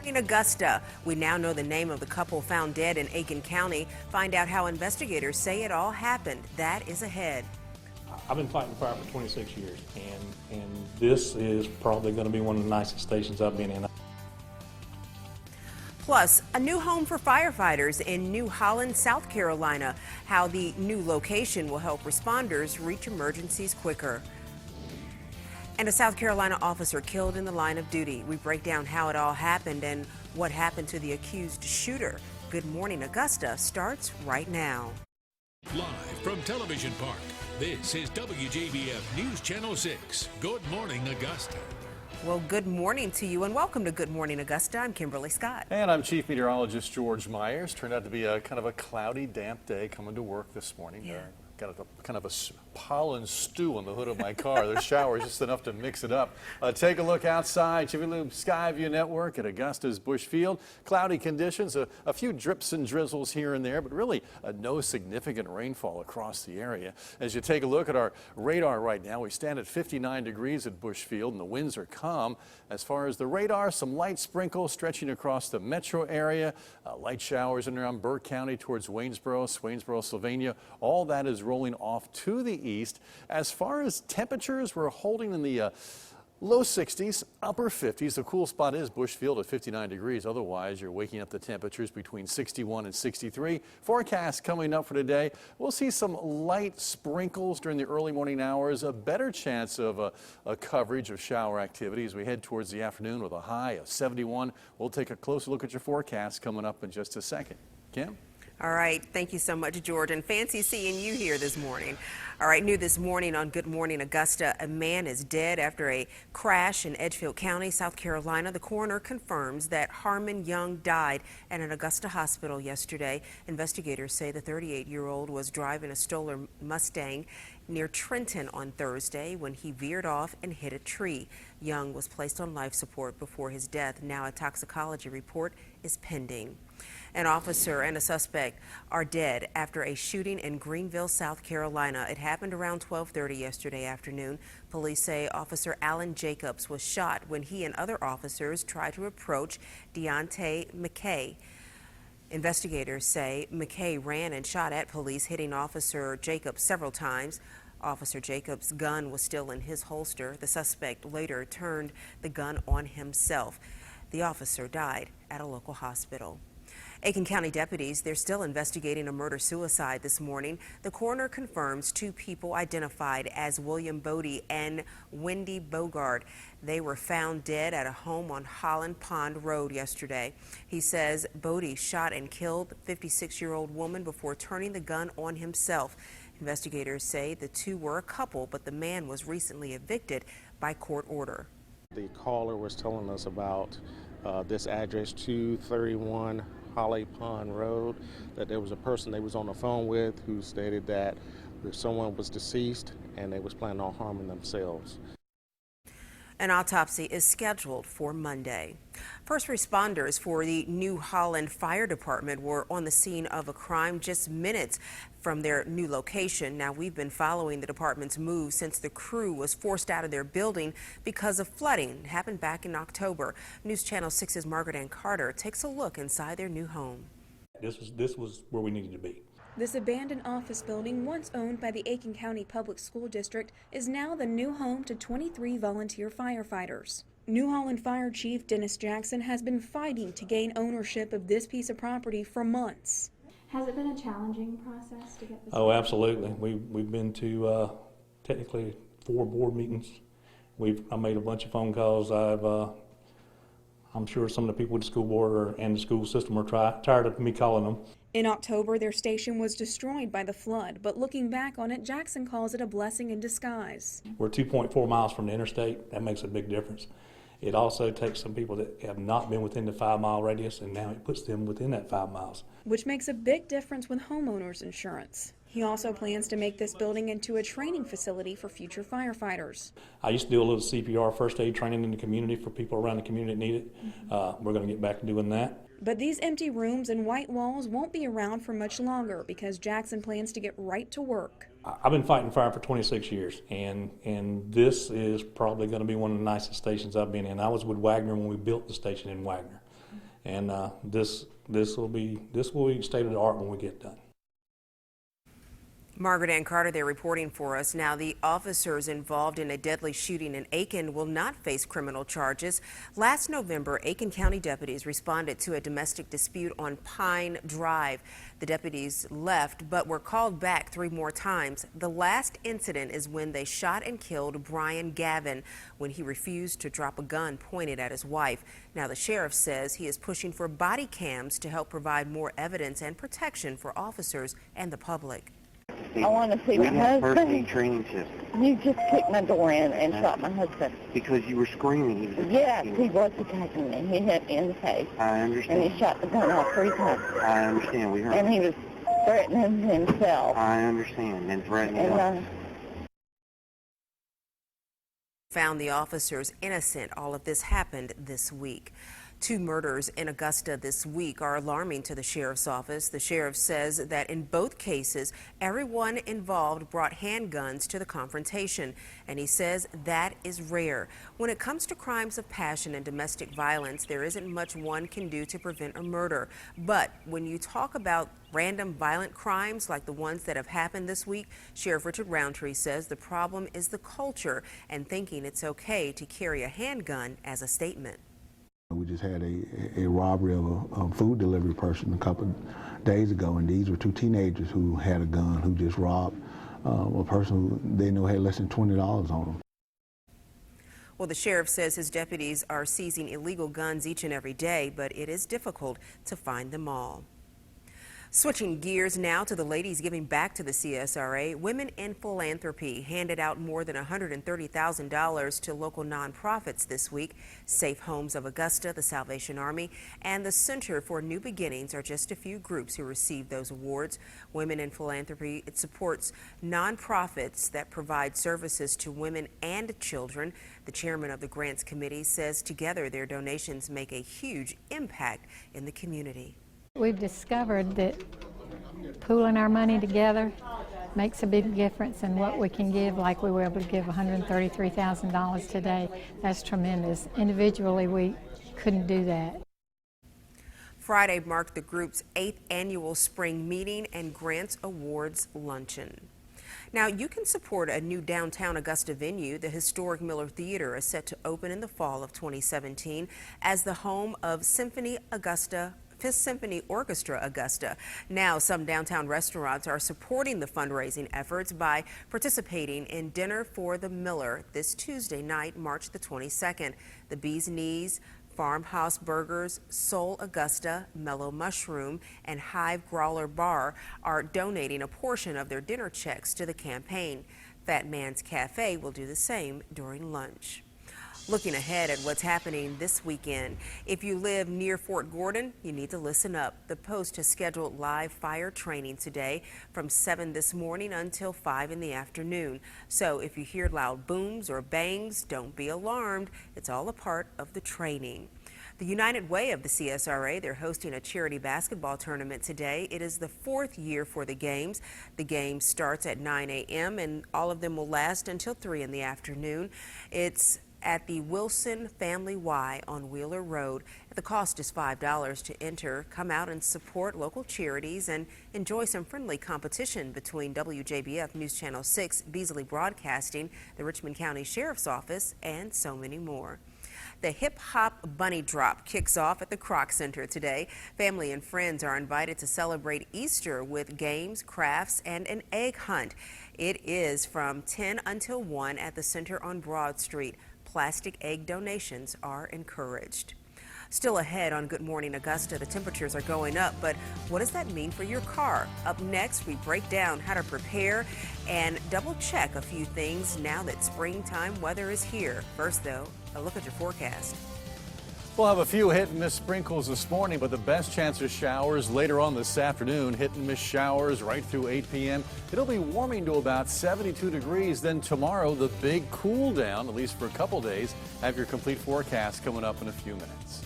In Augusta, we now know the name of the couple found dead in Aiken County. Find out how investigators say it all happened. That is ahead. I've been fighting fire for 26 years, and this is probably going to be one of the nicest stations I've been in. Plus, a new home for firefighters in New Holland, South Carolina. How the new location will help responders reach emergencies quicker. And a South Carolina officer killed in the line of duty. We break down how it all happened and what happened to the accused shooter. Good Morning Augusta starts right now. Live from Television Park, this is WJBF News Channel 6. Good Morning Augusta. Well, good morning to you and welcome to Good Morning Augusta. I'm Kimberly Scott. And I'm Chief Meteorologist George Myers. Turned out to be a kind of a cloudy, damp day coming to work this morning. Yeah. Got a kind of a pollen stew on the hood of my car. The shower is just enough to mix it up. Take a look outside. Chevy Lube Sky View Network at Augusta's Bush Field. Cloudy conditions, a few drips and drizzles here and there, but really no significant rainfall across the area. As you take a look at our radar right now, we stand at 59 degrees at Bush Field and the winds are calm. As far as the radar, some light sprinkles stretching across the metro area. Light showers in and around Burke County towards Swainsboro, Sylvania. All that is rolling off to the east. As far as temperatures, we're holding in the low 60s, upper 50s. The cool spot is Bushfield at 59 degrees. Otherwise, you're waking up the temperatures between 61 and 63. Forecast coming up for today. We'll see some light sprinkles during the early morning hours. A better chance of a coverage of shower activity as we head towards the afternoon with a high of 71. We'll take a closer look at your forecast coming up in just a second. Kim? All right. Thank you so much, George. And fancy seeing you here this morning. All right. New this morning on Good Morning Augusta, a man is dead after a crash in Edgefield County, South Carolina. The coroner confirms that Harmon Young died at an Augusta hospital yesterday. Investigators say the 38-year-old was driving a stolen Mustang near Trenton on Thursday when he veered off and hit a tree. Young was placed on life support before his death. Now a toxicology report is pending. An officer and a suspect are dead after a shooting in Greenville, South Carolina. It happened around 12:30 yesterday afternoon. Police say Officer Alan Jacobs was shot when he and other officers tried to approach Deontay McKay. Investigators say McKay ran and shot at police, hitting Officer Jacobs several times. Officer Jacobs' gun was still in his holster. The suspect later turned the gun on himself. The officer died at a local hospital. Aiken County deputies, they're still investigating a murder-suicide this morning. The coroner confirms two people identified as William Bodie and Wendy Bogard. They were found dead at a home on Holland Pond Road yesterday. He says Bodie shot and killed the 56-year-old woman before turning the gun on himself. Investigators say the two were a couple, but the man was recently evicted by court order. The caller was telling us about this address, 231 Holly Pond Road, that there was a person they was on the phone with who stated that someone was deceased and they was planning on harming themselves. An autopsy is scheduled for Monday. First responders for the New Holland Fire Department were on the scene of a crime just minutes from their new location. Now, we've been following the department's move since the crew was forced out of their building because of flooding. It happened back in October. News Channel 6's Margaret Ann Carter takes a look inside their new home. This was where we needed to be. This abandoned office building, once owned by the Aiken County Public School District, is now the new home to 23 volunteer firefighters. New Holland Fire Chief Dennis Jackson has been fighting to gain ownership of this piece of property for months. Has it been a challenging process to get this? Oh, absolutely. We've been to technically 4 board meetings. I made a bunch of phone calls. I'm sure some of the people with the school board and the school system are tired of me calling them. In October, their station was destroyed by the flood, but looking back on it, Jackson calls it a blessing in disguise. We're 2.4 miles from the interstate. That makes a big difference. It also takes some people that have not been within the 5-mile radius, and now it puts them within that 5 miles. Which makes a big difference with homeowners insurance. He also plans to make this building into a training facility for future firefighters. I used to do a little CPR first aid training in the community for people around the community that need it. We're going to get back to doing that. But these empty rooms and white walls won't be around for much longer because Jackson plans to get right to work. I've been fighting fire for 26 years, and this is probably going to be one of the nicest stations I've been in. I was with Wagner when we built the station in Wagner. and this will be state of the art when we get done. Margaret Ann Carter there reporting for us. Now, the officers involved in a deadly shooting in Aiken will not face criminal charges. Last November, Aiken County deputies responded to a domestic dispute on Pine Drive. The deputies left but were called back 3 more times. The last incident is when they shot and killed Brian Gavin when he refused to drop a gun pointed at his wife. Now, the sheriff says he is pushing for body cams to help provide more evidence and protection for officers and the public. I want to see my husband. First aid training system. You just kicked my door in and shot my husband. Because you were screaming. Yes, he was attacking me. He hit me in the face. I understand. And he shot the gun off 3 times. I understand. We heard. And he was threatening himself. I understand. And threatening us. Found the officers innocent. All of this happened this week. 2 murders in Augusta this week are alarming to the sheriff's office. The sheriff says that in both cases, everyone involved brought handguns to the confrontation, and he says that is rare. When it comes to crimes of passion and domestic violence, there isn't much one can do to prevent a murder. But when you talk about random violent crimes like the ones that have happened this week, Sheriff Richard Roundtree says the problem is the culture and thinking it's okay to carry a handgun as a statement. We just had a robbery of a food delivery person a couple of days ago, and these were 2 teenagers who had a gun who just robbed a person who they know had less than $20 on them. Well, the sheriff says his deputies are seizing illegal guns each and every day, but it is difficult to find them all. Switching gears now to the ladies giving back to the CSRA, Women in Philanthropy handed out more than $130,000 to local nonprofits this week. Safe Homes of Augusta, the Salvation Army, and the Center for New Beginnings are just a few groups who received those awards. Women in Philanthropy, it supports nonprofits that provide services to women and children. The chairman of the grants committee says together their donations make a huge impact in the community. We've discovered that pooling our money together makes a big difference in what we can give, like we were able to give $133,000 today. That's tremendous. Individually, we couldn't do that. Friday marked the group's 8th annual spring meeting and grants awards luncheon. Now, you can support a new downtown Augusta venue. The historic Miller Theater is set to open in the fall of 2017 as the home of Fifth Symphony Orchestra Augusta. Now, some downtown restaurants are supporting the fundraising efforts by participating in Dinner for the Miller this Tuesday night, March the 22nd. The Bee's Knees, Farmhouse Burgers, Soul Augusta, Mellow Mushroom, and Hive Growler Bar are donating a portion of their dinner checks to the campaign. Fat Man's Cafe will do the same during lunch. Looking ahead at what's happening this weekend, if you live near Fort Gordon, you need to listen up. The Post has scheduled live fire training today from 7 this morning until 5 in the afternoon. So if you hear loud booms or bangs, don't be alarmed. It's all a part of the training. The United Way of the CSRA, they're hosting a charity basketball tournament today. It is the 4th year for the games. The game starts at 9 a.m. and all of them will last until 3 in the afternoon. It's at the Wilson Family Y on Wheeler Road. The cost is $5 to enter. Come out and support local charities and enjoy some friendly competition between WJBF News Channel 6, Beasley Broadcasting, the Richmond County Sheriff's Office, and so many more. The Hip Hop Bunny Drop kicks off at the Kroc Center today. Family and friends are invited to celebrate Easter with games, crafts, and an egg hunt. It is from 10 until 1 at the center on Broad Street. Plastic egg donations are encouraged. Still ahead on Good Morning Augusta, the temperatures are going up, but what does that mean for your car? Up next, we break down how to prepare and double check a few things now that springtime weather is here. First, though, a look at your forecast. We'll have a few hit and miss sprinkles this morning, but the best chance of showers later on this afternoon. Hit and miss showers right through 8 p.m. It'll be warming to about 72 degrees. Then tomorrow, the big cool down, at least for a couple days. Have your complete forecast coming up in a few minutes.